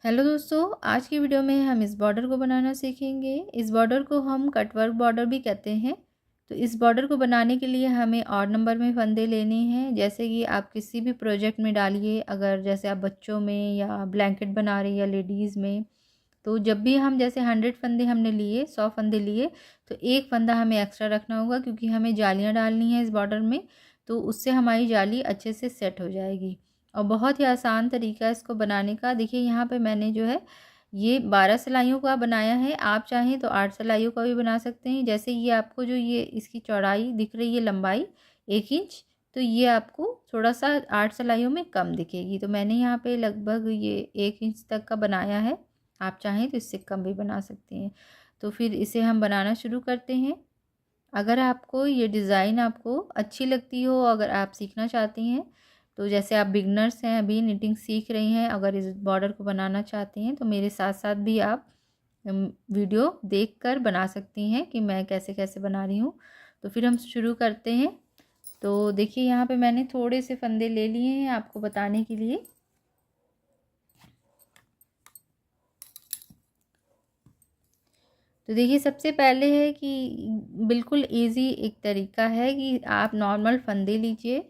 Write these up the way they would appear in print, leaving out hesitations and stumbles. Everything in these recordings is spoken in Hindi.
हेलो दोस्तों, आज की वीडियो में हम इस बॉर्डर को बनाना सीखेंगे। इस बॉर्डर को हम कटवर्क बॉर्डर भी कहते हैं। तो इस बॉर्डर को बनाने के लिए हमें और नंबर में फंदे लेने हैं। जैसे कि आप किसी भी प्रोजेक्ट में डालिए, अगर जैसे आप बच्चों में या ब्लैंकेट बना रहे हैं या लेडीज़ में, तो जब भी हम जैसे 100 फंदे हमने लिए, 100 फंदे लिए, तो एक फंदा हमें एक्स्ट्रा रखना होगा क्योंकि हमें जालियाँ डालनी है इस बॉर्डर में। तो उससे हमारी जाली अच्छे से सेट हो जाएगी। और बहुत ही आसान तरीका है इसको बनाने का। देखिए यहाँ पे मैंने जो है ये 12 सिलाइयों का बनाया है। आप चाहें तो 8 सिलाइयों का भी बना सकते हैं। जैसे ये आपको जो ये इसकी चौड़ाई दिख रही है, लंबाई 1 इंच, तो ये आपको थोड़ा सा 8 सिलाइयों में कम दिखेगी। तो मैंने यहाँ पे लगभग ये 1 इंच तक का बनाया है। आप चाहें तो इससे कम भी बना सकते हैं। तो फिर इसे हम बनाना शुरू करते हैं। अगर आपको ये डिज़ाइन आपको अच्छी लगती हो, अगर आप सीखना चाहती हैं, तो जैसे आप बिगनर्स हैं, अभी निटिंग सीख रही हैं, अगर इस बॉर्डर को बनाना चाहती हैं, तो मेरे साथ साथ भी आप वीडियो देखकर बना सकती हैं कि मैं कैसे कैसे बना रही हूँ। तो फिर हम शुरू करते हैं। तो देखिए यहाँ पे मैंने थोड़े से फंदे ले लिए हैं आपको बताने के लिए। तो देखिए सबसे पहले है कि बिल्कुल इजी एक तरीका है कि आप नॉर्मल फंदे लीजिए,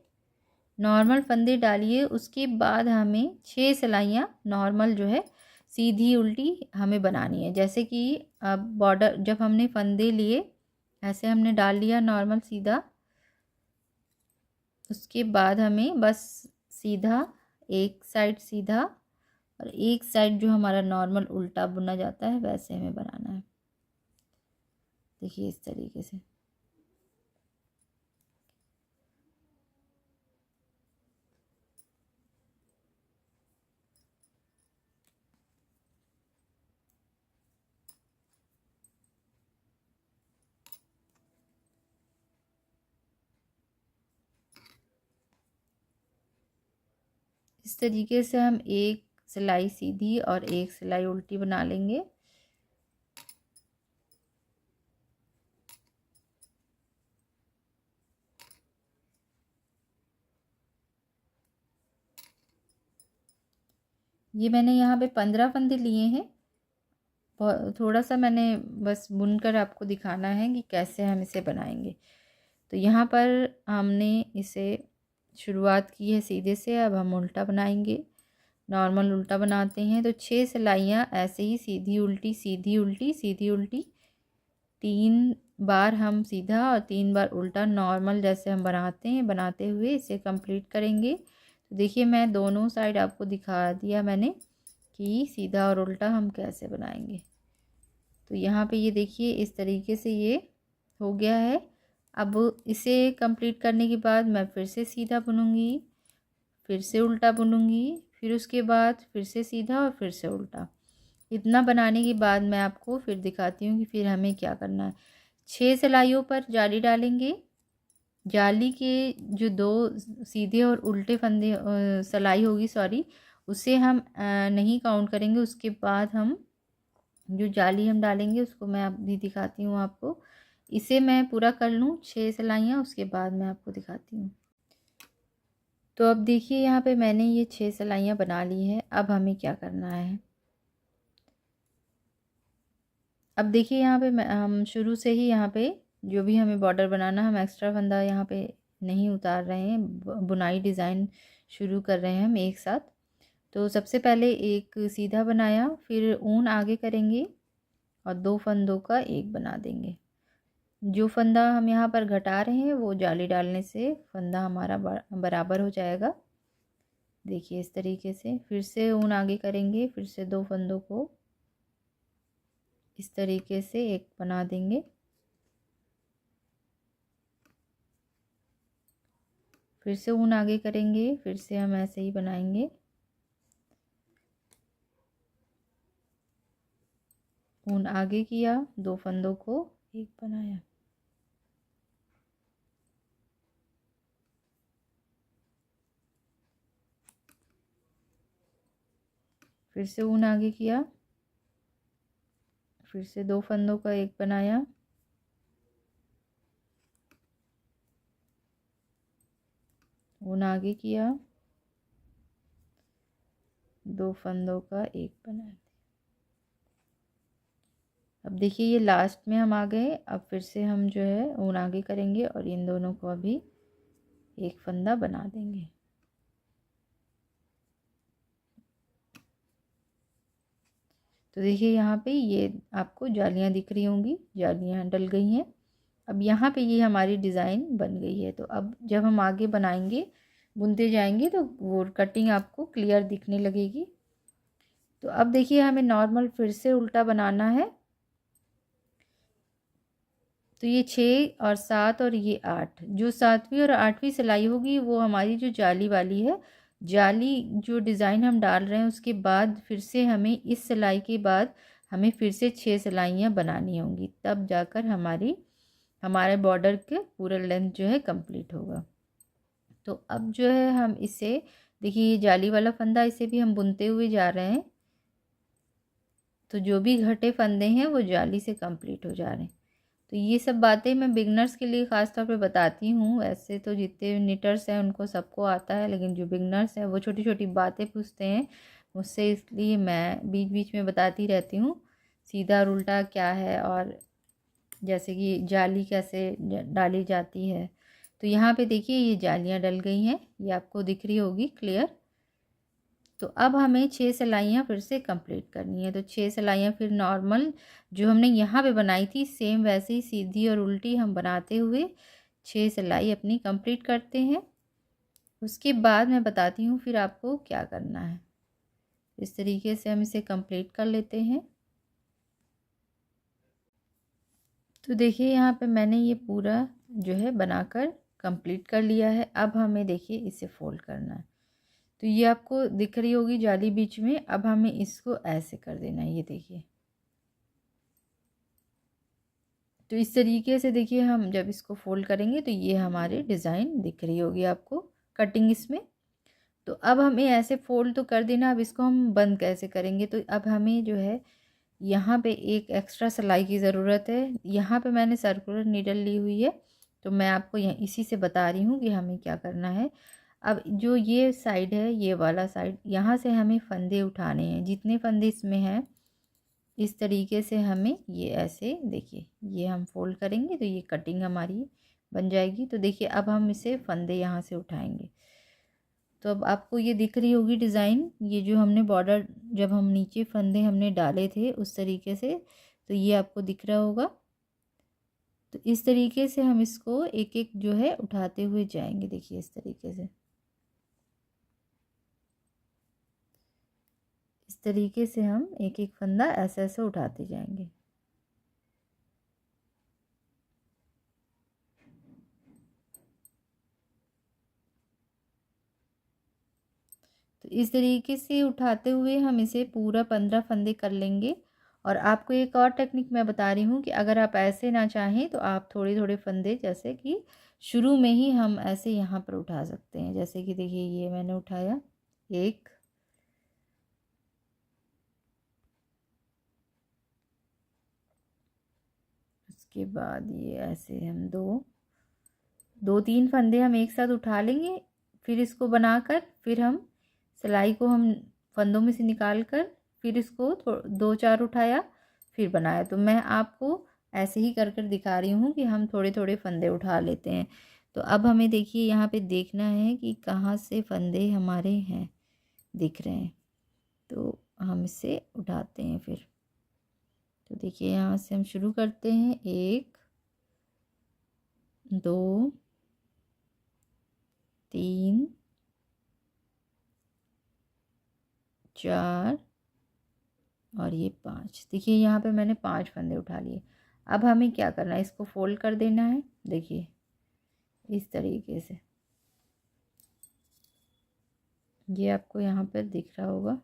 नॉर्मल फंदे डालिए। उसके बाद हमें 6 सिलाइयाँ नॉर्मल जो है सीधी उल्टी हमें बनानी है। जैसे कि अब बॉर्डर जब हमने फंदे लिए, ऐसे हमने डाल लिया नॉर्मल सीधा। उसके बाद हमें बस सीधा, एक साइड सीधा और एक साइड जो हमारा नॉर्मल उल्टा बुना जाता है वैसे हमें बनाना है। देखिए इस तरीके से। इस तरीके से हम एक सिलाई सीधी और एक सिलाई उल्टी बना लेंगे। ये मैंने यहाँ पे 15 फंदे लिए हैं। थोड़ा सा मैंने बस बुनकर आपको दिखाना है कि कैसे हम इसे बनाएंगे। तो यहाँ पर हमने इसे शुरुआत की है सीधे से, अब हम उल्टा बनाएंगे। नॉर्मल उल्टा बनाते हैं तो 6 सिलाइयाँ ऐसे ही सीधी उल्टी सीधी उल्टी सीधी उल्टी, 3 बार हम सीधा और 3 बार उल्टा नॉर्मल जैसे हम बनाते हैं, बनाते हुए इसे कंप्लीट करेंगे। तो देखिए मैं दोनों साइड आपको दिखा दिया मैंने कि सीधा और उल्टा हम कैसे बनाएंगे। तो यहाँ पे ये देखिए इस तरीके से ये हो गया है। अब इसे कंप्लीट करने के बाद मैं फिर से सीधा बुनूंगी, फिर से उल्टा बुनूंगी, फिर उसके बाद फिर से सीधा और फिर से उल्टा। इतना बनाने के बाद मैं आपको फिर दिखाती हूँ कि फिर हमें क्या करना है। 6 सिलाइयों पर जाली डालेंगे। जाली के जो 2 सीधे और उल्टे फंदे सिलाई होगी, सॉरी, उसे हम नहीं काउंट करेंगे। उसके बाद हम जो जाली हम डालेंगे उसको मैं अभी दिखाती हूँ आपको। इसे मैं पूरा कर लूँ 6 सिलाइयाँ, उसके बाद मैं आपको दिखाती हूँ। तो अब देखिए यहाँ पे मैंने ये 6 सिलाइयाँ बना ली है। अब हमें क्या करना है। अब देखिए यहाँ पे हम शुरू से ही यहाँ पे जो भी हमें बॉर्डर बनाना, हम एक्स्ट्रा फंदा यहाँ पे नहीं उतार रहे हैं, बुनाई डिज़ाइन शुरू कर रहे हैं हम एक साथ। तो सबसे पहले एक सीधा बनाया, फिर ऊन आगे करेंगे और 2 फंदों का एक बना देंगे। जो फंदा हम यहाँ पर घटा रहे हैं वो जाली डालने से फंदा हमारा बराबर हो जाएगा। देखिए इस तरीके से फिर से ऊन आगे करेंगे, फिर से 2 फंदों को इस तरीके से एक बना देंगे। फिर से ऊन आगे करेंगे, फिर से हम ऐसे ही बनाएंगे। ऊन आगे किया, 2 फंदों को एक बनाया। फिर से ऊन आगे किया, फिर से 2 फंदों का एक बनाया। ऊन आगे किया, 2 फंदों का एक बना दिया। अब देखिए ये लास्ट में हम आ गए। अब फिर से हम जो है ऊन आगे करेंगे और इन दोनों को अभी एक फंदा बना देंगे। तो देखिए यहाँ पे ये आपको जालियाँ दिख रही होंगी, जालियाँ डल गई हैं। अब यहाँ पे ये हमारी डिज़ाइन बन गई है। तो अब जब हम आगे बनाएंगे, बुनते जाएंगे, तो वो कटिंग आपको क्लियर दिखने लगेगी। तो अब देखिए हमें नॉर्मल फिर से उल्टा बनाना है। तो ये 6 और 7 और ये 8, जो 7वीं और 8वीं सिलाई होगी वो हमारी जो जाली वाली है, जाली जो डिज़ाइन हम डाल रहे हैं उसके बाद फिर से हमें इस सिलाई के बाद हमें फिर से 6 सिलाइयाँ बनानी होंगी, तब जाकर हमारे बॉर्डर के पूरा लेंथ जो है कंप्लीट होगा। तो अब जो है हम इसे देखिए, ये जाली वाला फंदा, इसे भी हम बुनते हुए जा रहे हैं। तो जो भी घटे फंदे हैं वो जाली से कंप्लीट हो जा रहे हैं। तो ये सब बातें मैं बिगनर्स के लिए ख़ास तौर पे बताती हूँ। ऐसे तो जितने निटर्स हैं उनको सबको आता है, लेकिन जो बिगनर्स हैं वो छोटी छोटी बातें पूछते हैं मुझसे, इसलिए मैं बीच बीच में बताती रहती हूँ सीधा और उल्टा क्या है, और जैसे कि जाली कैसे डाली जाती है। तो यहाँ पे देखिए ये जालियाँ डल गई हैं, ये आपको दिख रही होगी क्लियर। तो अब हमें 6 सिलाइयाँ फिर से कंप्लीट करनी है। तो 6 सिलाइयाँ फिर नॉर्मल जो हमने यहाँ पे बनाई थी सेम वैसे ही सीधी और उल्टी हम बनाते हुए 6 सिलाई अपनी कंप्लीट करते हैं। उसके बाद मैं बताती हूँ फिर आपको क्या करना है। इस तरीके से हम इसे कंप्लीट कर लेते हैं। तो देखिए यहाँ पे मैंने ये पूरा जो है बनाकर कंप्लीट कर लिया है। अब हमें देखिए इसे फोल्ड करना है। तो ये आपको दिख रही होगी जाली बीच में। अब हमें इसको ऐसे कर देना है, ये देखिए। तो इस तरीके से देखिए हम जब इसको फोल्ड करेंगे तो ये हमारी डिज़ाइन दिख रही होगी आपको, कटिंग इसमें। तो अब हमें ऐसे फोल्ड तो कर देना। अब इसको हम बंद कैसे करेंगे, तो अब हमें जो है यहाँ पे एक एक्स्ट्रा सिलाई की ज़रूरत है। यहाँ पे मैंने सर्कुलर नीडल ली हुई है, तो मैं आपको यहाँ इसी से बता रही हूँ कि हमें क्या करना है। अब जो ये साइड है, ये वाला साइड, यहाँ से हमें फंदे उठाने हैं, जितने फंदे इसमें हैं इस तरीके से हमें ये ऐसे देखिए, ये हम फोल्ड करेंगे तो ये कटिंग हमारी बन जाएगी। तो देखिए अब हम इसे फंदे यहाँ से उठाएंगे। तो अब आपको ये दिख रही होगी डिज़ाइन, ये जो हमने बॉर्डर जब हम नीचे फंदे हमने डाले थे उस तरीके से, तो ये आपको दिख रहा होगा। तो इस तरीके से हम इसको एक एक जो है उठाते हुए जाएंगे। देखिए इस तरीके से, इस तरीके से हम एक एक फंदा ऐसे ऐसे उठाते जाएंगे। तो इस तरीके से उठाते हुए हम इसे पूरा 15 फंदे कर लेंगे। और आपको एक और टेक्निक मैं बता रही हूँ कि अगर आप ऐसे ना चाहें तो आप थोड़े थोड़े फंदे, जैसे कि शुरू में ही हम ऐसे यहाँ पर उठा सकते हैं। जैसे कि देखिए ये मैंने उठाया एक, उसके बाद ये ऐसे हम दो तीन फंदे हम एक साथ उठा लेंगे। फिर इसको बनाकर फिर हम सिलाई को हम फंदों में से निकाल कर फिर इसको 2-4 उठाया फिर बनाया। तो मैं आपको ऐसे ही कर कर दिखा रही हूँ कि हम थोड़े थोड़े फंदे उठा लेते हैं। तो अब हमें देखिए यहाँ पे देखना है कि कहाँ से फंदे हमारे हैं, दिख रहे हैं, तो हम इसे उठाते हैं फिर। तो देखिए यहाँ से हम शुरू करते हैं, 1 2 3 4 और ये 5। देखिए यहाँ पे मैंने 5 फंदे उठा लिए। अब हमें क्या करना है, इसको फोल्ड कर देना है। देखिए इस तरीके से, ये आपको यहाँ पर दिख रहा होगा,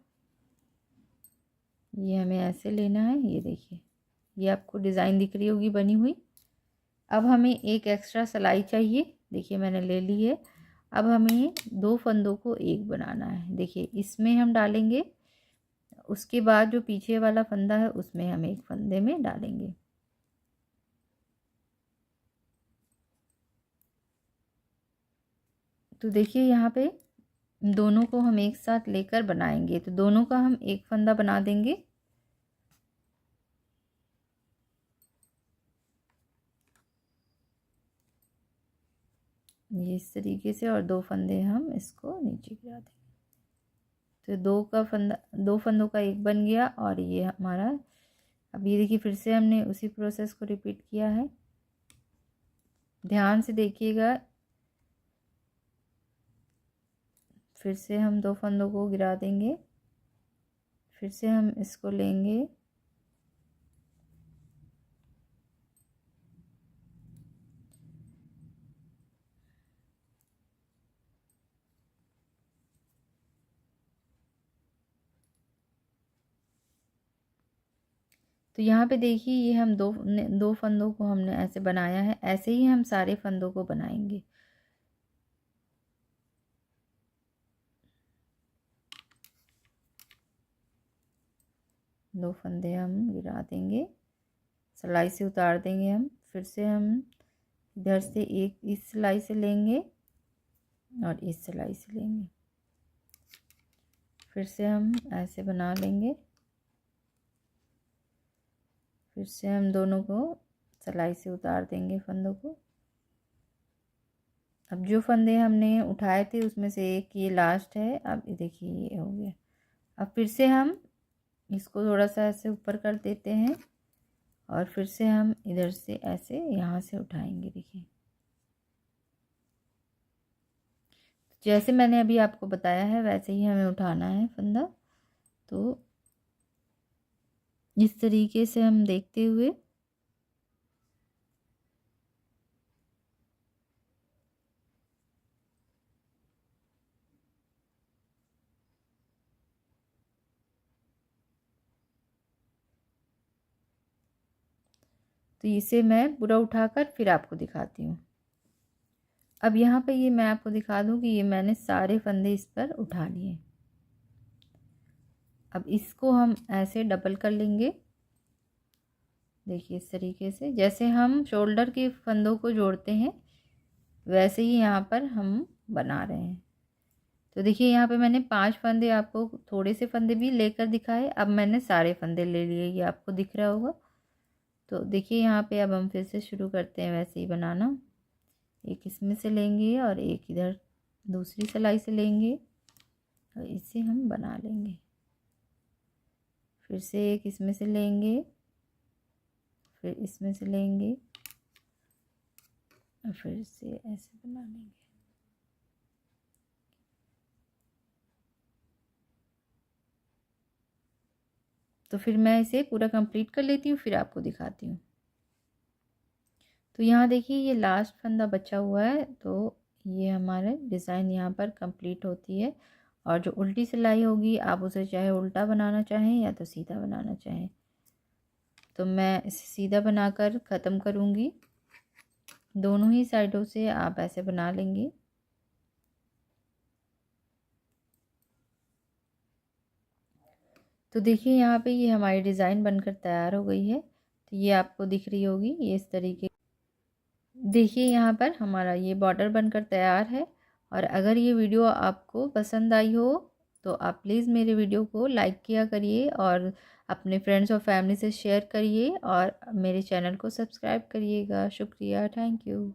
ये हमें ऐसे लेना है। ये देखिए ये आपको डिज़ाइन दिख रही होगी बनी हुई। अब हमें एक एक्स्ट्रा सिलाई चाहिए, देखिए मैंने ले ली है। अब हमें 2 फंदों को एक बनाना है। देखिए इसमें हम डालेंगे, उसके बाद जो पीछे वाला फंदा है उसमें हम एक फंदे में डालेंगे। तो देखिए यहाँ पे दोनों को हम एक साथ लेकर बनाएंगे। तो दोनों का हम एक फंदा बना देंगे। ये इस तरीके से, और 2 फंदे हम इसको नीचे गिरा देंगे। तो 2 फंदों का एक बन गया, और ये हमारा, अब ये देखिए फिर से हमने उसी प्रोसेस को रिपीट किया है। ध्यान से देखिएगा। फिर से हम 2 फंदों को गिरा देंगे, फिर से हम इसको लेंगे, तो यहाँ पे देखिए ये हम दो फंदों को हमने ऐसे बनाया है। ऐसे ही हम सारे फंदों को बनाएंगे। दो फंदे हम गिरा देंगे, सिलाई से उतार देंगे हम। फिर से हम इधर से एक इस सिलाई से लेंगे और इस सिलाई से लेंगे। फिर से हम ऐसे बना लेंगे। फिर से हम दोनों को सिलाई से उतार देंगे फंदों को। अब जो फंदे हमने उठाए थे उसमें से एक ये लास्ट है। अब देखिए ये हो गया। अब फिर से हम इसको थोड़ा सा ऐसे ऊपर कर देते हैं, और फिर से हम इधर से ऐसे यहाँ से उठाएंगे। देखिए जैसे मैंने अभी आपको बताया है वैसे ही हमें उठाना है फंदा। तो इस तरीके से हम देखते हुए तो इसे मैं पूरा उठाकर फिर आपको दिखाती हूँ। अब यहाँ पे ये मैं आपको दिखा दूँ कि ये मैंने सारे फंदे इस पर उठा लिए। अब इसको हम ऐसे डबल कर लेंगे। देखिए इस तरीके से जैसे हम शोल्डर के फंदों को जोड़ते हैं वैसे ही यहाँ पर हम बना रहे हैं। तो देखिए यहाँ पे मैंने 5 फंदे, आपको थोड़े से फंदे भी लेकर दिखाए। अब मैंने सारे फंदे ले लिए, ये आपको दिख रहा होगा। तो देखिए यहाँ पे अब हम फिर से शुरू करते हैं वैसे ही बनाना। एक इसमें से लेंगे और एक इधर दूसरी सिलाई से लेंगे और इसे हम बना लेंगे। फिर से एक इसमें से लेंगे, फिर इसमें से लेंगे और फिर से ऐसे बना लेंगे। तो फिर मैं इसे पूरा कंप्लीट कर लेती हूँ, फिर आपको दिखाती हूँ। तो यहाँ देखिए ये लास्ट फंदा बचा हुआ है। तो ये हमारे डिज़ाइन यहाँ पर कंप्लीट होती है। और जो उल्टी सिलाई होगी आप उसे चाहे उल्टा बनाना चाहें या तो सीधा बनाना चाहें। तो मैं इसे सीधा बनाकर ख़त्म करूँगी। दोनों ही साइडों से आप ऐसे बना लेंगे। तो देखिए यहाँ पे ये हमारी डिज़ाइन बनकर तैयार हो गई है। तो ये आपको दिख रही होगी ये इस तरीके। देखिए यहाँ पर हमारा ये बॉर्डर बनकर तैयार है। और अगर ये वीडियो आपको पसंद आई हो तो आप प्लीज़ मेरे वीडियो को लाइक किया करिए और अपने फ्रेंड्स और फैमिली से शेयर करिए और मेरे चैनल को सब्सक्राइब करिएगा। शुक्रिया, थैंक यू।